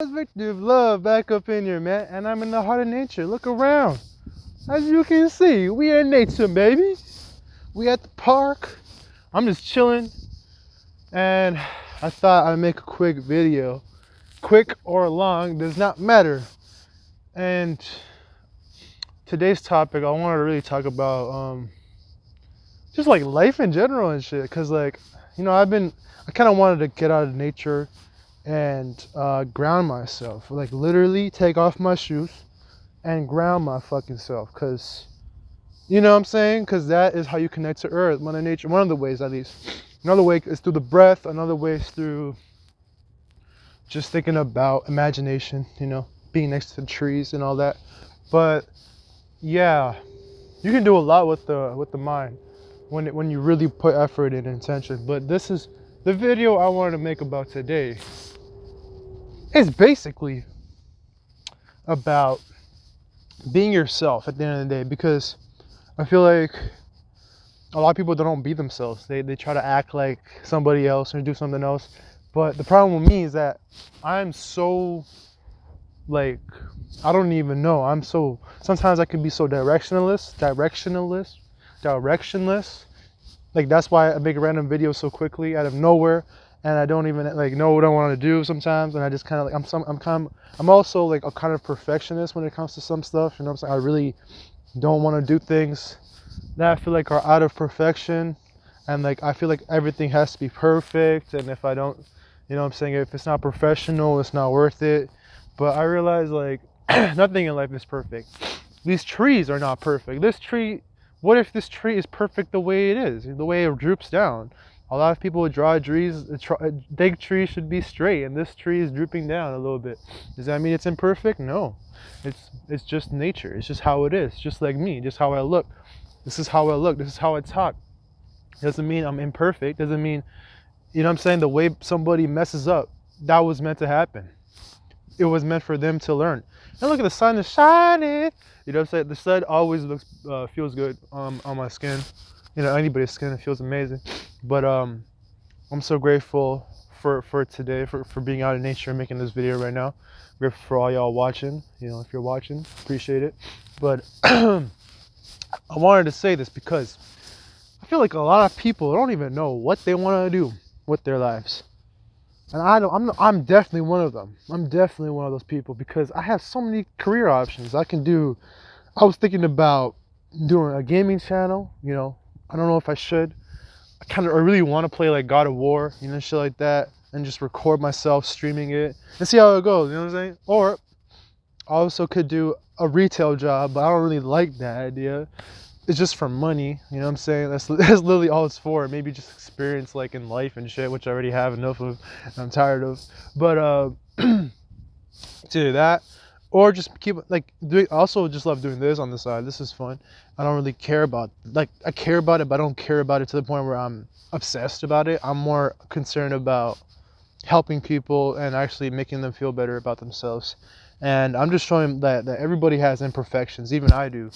Perspective love back up in here, man, and I'm in the heart of nature. Look around. As you can see, we in nature, baby. We at the park. I'm just chilling, and I thought I'd make a quick video. Quick or long does not matter. And today's topic, I wanted to really talk about just like life in general and shit. Cause like, I kind of wanted to get out of nature and ground myself, like literally take off my shoes and ground my fucking self, because you know what I'm saying, because that is how you connect to earth, mother nature, one of the ways at least. Another way is through the breath, another way is through just thinking about imagination, being next to the trees and all that. But yeah, you can do a lot with the mind when you really put effort and intention. But this is the video I wanted to make about today. It's basically about being yourself at the end of the day, because I feel like a lot of people don't be themselves. They try to act like somebody else or do something else. But the problem with me is that I'm so, like, I don't even know. Sometimes I can be so directionless. Like, that's why I make random videos so quickly out of nowhere, and I don't even know what I want to do sometimes, and I just kind of I'm also like a kind of perfectionist when it comes to some stuff. You know what I'm saying? I really don't want to do things that I feel like are out of perfection, and like I feel like everything has to be perfect, and if I don't, if it's not professional, it's not worth it. But I realize like nothing in life is perfect. These trees are not perfect. What if this tree is perfect the way it is, the way it droops down? A lot of people would draw trees, big trees should be straight, and this tree is drooping down a little bit. Does that mean it's imperfect? No. It's just nature. It's just how it is. Just like me, just how I look. This is how I look. This is how I talk. Doesn't mean I'm imperfect. Doesn't mean, the way somebody messes up, that was meant to happen. It was meant for them to learn. And look at the sun is shining. You know what I'm saying? The sun always feels good on my skin. Anybody's skin, it feels amazing. But I'm so grateful for today, for being out in nature and making this video right now. Grateful for all y'all watching. If you're watching, appreciate it. But I wanted to say this because I feel like a lot of people don't even know what they want to do with their lives. And I'm definitely one of them. I'm definitely one of those people, because I have so many career options I can do. I was thinking about doing a gaming channel. I don't know if I should. I really want to play like God of War, shit like that, and just record myself streaming it and see how it goes. You know what I'm saying? Or I also could do a retail job, but I don't really like that idea. It's just for money, you know what I'm saying? That's literally all it's for. Maybe just experience like in life and shit, which I already have enough of and I'm tired of. But to do that, or just keep like doing. I also just love doing this on the side. This is fun. I don't really care about, like, I care about it, but I don't care about it to the point where I'm obsessed about it. I'm more concerned about helping people and actually making them feel better about themselves. And I'm just showing that everybody has imperfections. Even I do.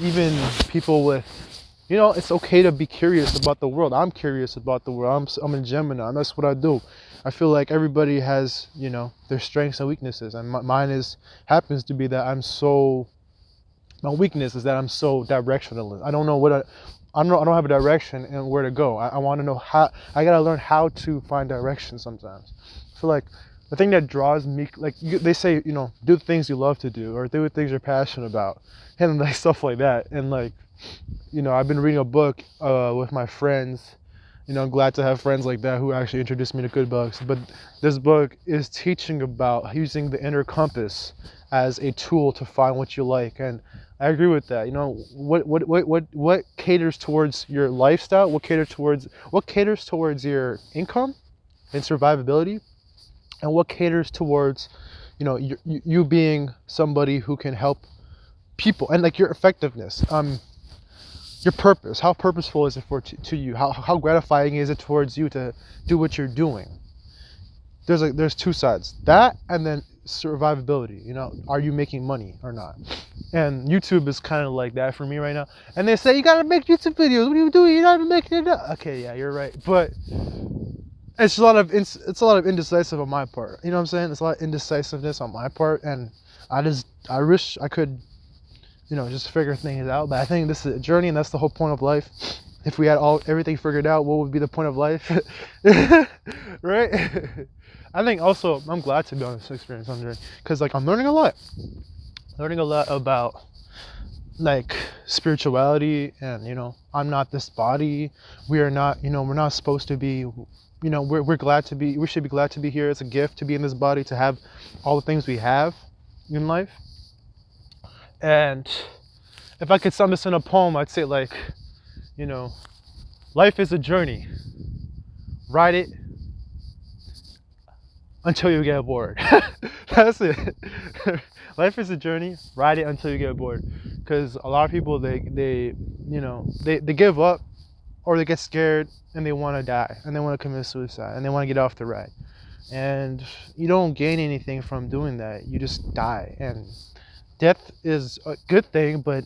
Even people with, it's okay to be curious about the world. I'm curious about the world. I'm a Gemini, and that's what I do. I feel like everybody has, their strengths and weaknesses, and mine happens to be that my weakness is that I'm so directionless. I don't know I don't have a direction and where to go. I want to know how. I gotta learn how to find direction sometimes. So like, the thing that draws me, like they say, do the things you love to do, or do the things you're passionate about, and like stuff like that. And like, I've been reading a book with my friends. I'm glad to have friends like that who actually introduced me to good books. But this book is teaching about using the inner compass as a tool to find what you like. And I agree with that. What caters towards your lifestyle? What caters towards your income and survivability? And what caters towards, you being somebody who can help people, and like your effectiveness, your purpose. How purposeful is it to you? How gratifying is it towards you to do what you're doing? There's two sides, that and then survivability. Are you making money or not? And YouTube is kind of like that for me right now. And they say you gotta make YouTube videos. What are you doing? You're not even making it up. Okay, yeah, you're right. But it's a lot of it's a lot of indecisive on my part. You know what I'm saying? It's a lot of indecisiveness on my part, and I wish I could, just figure things out. But I think this is a journey, and that's the whole point of life. If we had everything figured out, what would be the point of life? Right? I think also I'm glad to be on this experience on journey, because like I'm learning a lot about like spirituality, and I'm not this body. We are not, we're not supposed to be, we should be glad to be here. It's a gift to be in this body, to have all the things we have in life. And if I could sum this in a poem, I'd say like, life is a journey. Ride it until you get bored. That's it. Life is a journey. Ride it until you get bored. Because a lot of people, they give up, or they get scared and they want to die, and they want to commit suicide, and they want to get off the ride. And you don't gain anything from doing that. You just die. And death is a good thing, but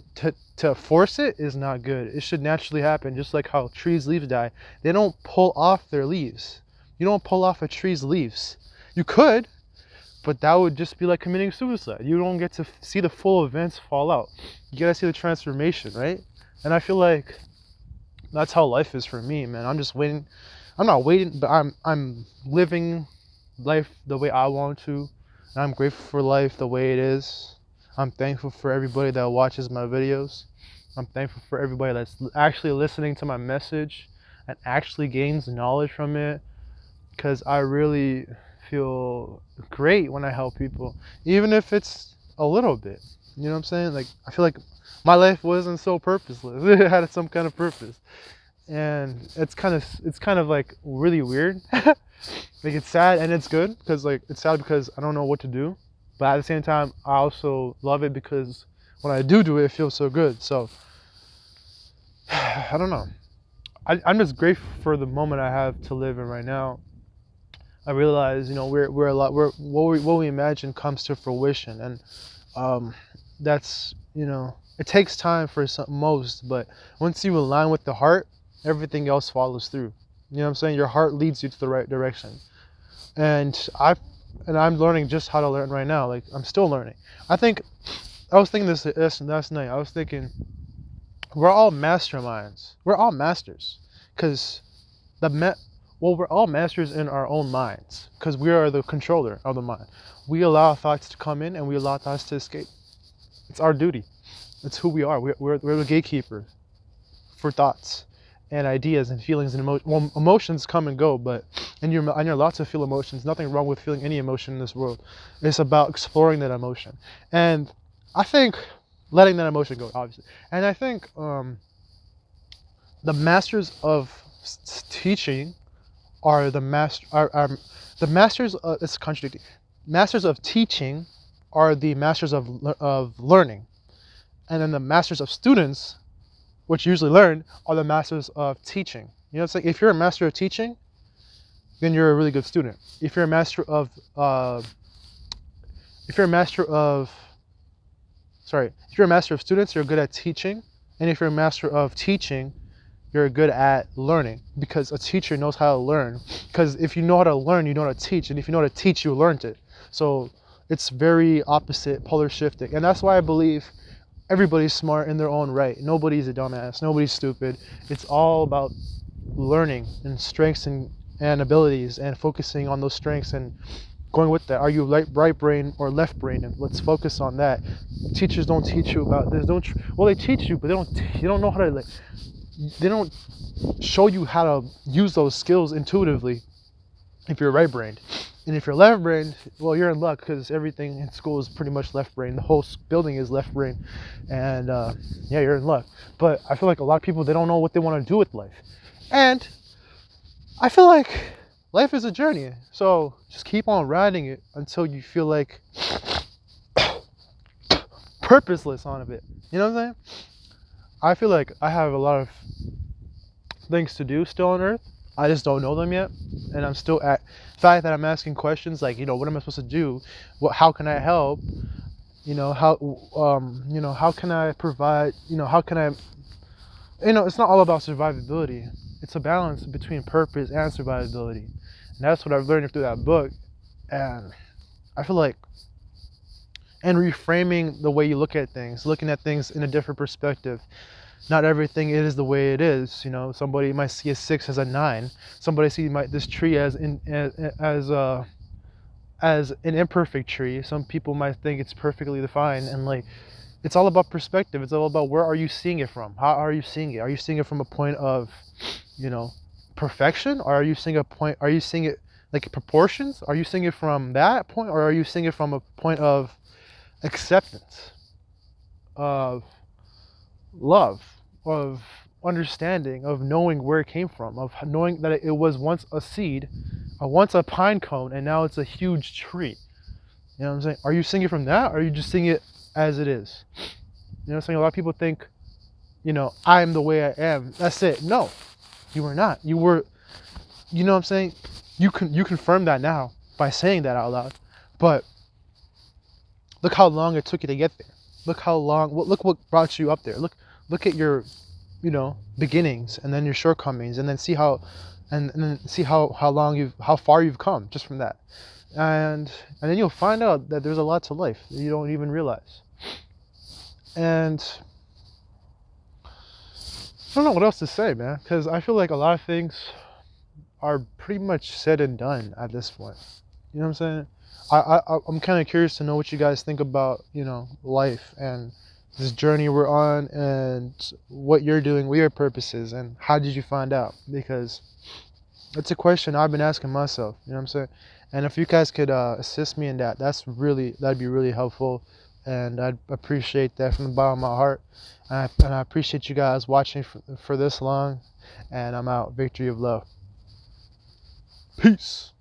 to force it is not good. It should naturally happen, just like how trees' leaves die. They don't pull off their leaves. You don't pull off a tree's leaves. You could, but that would just be like committing suicide. You don't get to see the full events fall out. You gotta see the transformation, right? And I feel like that's how life is for me, man. I'm just waiting. I'm not waiting, but I'm living life the way I want to. And I'm grateful for life the way it is. I'm thankful for everybody that watches my videos. I'm thankful for everybody that's actually listening to my message and actually gains knowledge from it, because I really feel great when I help people, even if it's a little bit. You know what I'm saying? Like, I feel like my life wasn't so purposeless. It had some kind of purpose, and it's kind of like really weird. Like, it's sad and it's good, because like it's sad because I don't know what to do, but at the same time I also love it because when I do it, it feels so good. So I don't know. I'm just grateful for the moment I have to live in right now. I realize, we're a lot. What we imagine comes to fruition, and that's, it takes time for most, but once you align with the heart, everything else follows through. You know what I'm saying? Your heart leads you to the right direction, and I'm learning just how to learn right now. Like, I'm still learning. I was thinking this last night. I was thinking, we're all masterminds. We're all masters, because we're all masters in our own minds, because we are the controller of the mind. We allow thoughts to come in and we allow thoughts to escape. It's our duty. It's who we are. We're the gatekeeper for thoughts and ideas and feelings and emotions. Well, emotions come and go, and you're allowed to feel emotions. Nothing wrong with feeling any emotion in this world. It's about exploring that emotion. And I think letting that emotion go, obviously. And I think the masters of teaching are the masters of, it's contradicting. Masters of teaching are the masters of learning, and then the masters of students, which usually learn, are the masters of teaching. You know, it's like, if you're a master of teaching, then you're a really good student. If you're a master of students, you're good at teaching, and if you're a master of teaching, you're good at learning, because a teacher knows how to learn. Because if you know how to learn, you know how to teach, and if you know how to teach, you learned it. So it's very opposite, polar shifting, and that's why I believe everybody's smart in their own right. Nobody's a dumbass. Nobody's stupid. It's all about learning and strengths and abilities, and focusing on those strengths and going with that. Are you right brain or left brain? And let's focus on that. Teachers don't teach you about this. They teach you, but they don't know how to, they don't show you how to use those skills intuitively if you're right-brained. And if you're left-brained, well, you're in luck, because everything in school is pretty much left-brained. The whole building is left-brained, and yeah, you're in luck. But I feel like a lot of people, they don't know what they want to do with life. And I feel like life is a journey, so just keep on riding it until you feel like purposeless on a bit. You know what I'm saying? I feel like I have a lot of things to do still on Earth. I just don't know them yet, and I'm still at the fact that I'm asking questions like, what am I supposed to do? How can I help? How can I provide? How can I? It's not all about survivability. It's a balance between purpose and survivability, And that's what I've learned through that book. And I feel like, and reframing the way you look at things, looking at things in a different perspective. Not everything is the way it is. Somebody might see a 6 as a 9. Somebody see this tree as as an imperfect tree. Some people might think it's perfectly defined, and like, it's all about perspective. It's all about, where are you seeing it from? How are you seeing it? Are you seeing it from a point of, perfection? Or are you seeing it like proportions? Are you seeing it from that point? Or are you seeing it from a point of acceptance, of love, of understanding, of knowing where it came from, of knowing that it was once a seed, once a pine cone, and now it's a huge tree? You know what I'm saying? Are you seeing it from that, or are you just seeing it as it is? You know what I'm saying? A lot of people think, I'm the way I am. That's it. No, you were not. You were, you know what I'm saying? You confirm that now by saying that out loud. But look how long it took you to get there. Look what brought you up there. Look at your, beginnings, and then your shortcomings, and then see how, and then see how far you've come just from that. And then you'll find out that there's a lot to life that you don't even realize. And I don't know what else to say, man, because I feel like a lot of things are pretty much said and done at this point. You know what I'm saying? I'm kind of curious to know what you guys think about, life and this journey we're on, and what you're doing, what your purpose is, and how did you find out? Because it's a question I've been asking myself. You know what I'm saying? And if you guys could assist me in that, that'd be really helpful, and I'd appreciate that from the bottom of my heart. And I appreciate you guys watching for this long. And I'm out. Victory of love. Peace.